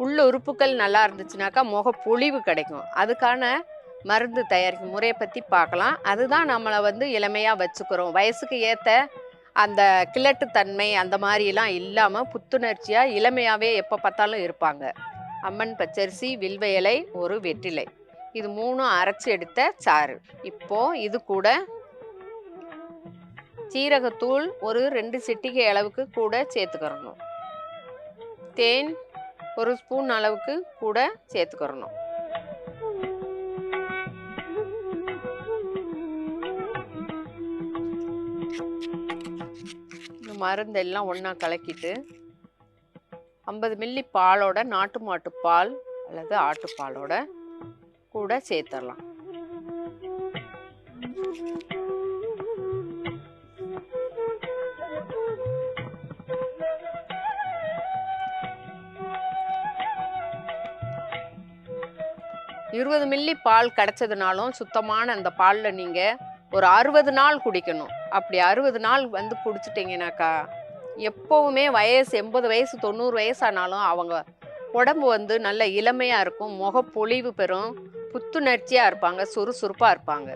உள்ள உறுப்புகள் நல்லா இருந்துச்சுனாக்கா முகப்பொலிவு கிடைக்கும். அதுக்கான மருந்து தயாரிக்கும் முறையை பற்றி பார்க்கலாம். அதுதான் நம்மளை வந்து இளமையாக வச்சுக்கிறோம். வயசுக்கு ஏற்ற அந்த கிழட்டுத்தன்மை அந்த மாதிரிலாம் இல்லாமல் புத்துணர்ச்சியாக இளமையாகவே எப்போ பார்த்தாலும் இருப்பாங்க. அம்மன் பச்சரிசி, வில்வ இலை, ஒரு வெற்றிலை, இது 3ம் அரைச்சி எடுத்த சாறு. இப்போது இது கூட சீரகத்தூள் ஒரு 2 சிட்டிகை அளவுக்கு கூட சேர்த்துக்கிறணும். தேன் 1 ஸ்பூன் அளவுக்கு கூட சேர்த்துக்கிறணும். இந்த மருந்தெல்லாம் ஒன்றா கலக்கிட்டு 50 மில்லி பாலோட, நாட்டு மாட்டு பால் அல்லது ஆட்டுப்பாலோட கூட சேர்த்துடலாம். இருபது மில்லி பால் கிடைச்சதுனாலும் சுத்தமான அந்த பாலில் நீங்கள் ஒரு 60 நாள் குடிக்கணும். அப்படி 60 நாள் வந்து குடிச்சிட்டிங்கனாக்கா எப்போவுமே வயசு 80 வயசு 90 வயசானாலும் அவங்க உடம்பு வந்து நல்ல இளமையாக இருக்கும், முகப்பொலிவு பெறும், புத்துணர்ச்சியாக இருப்பாங்க, சுறுசுறுப்பாக இருப்பாங்க.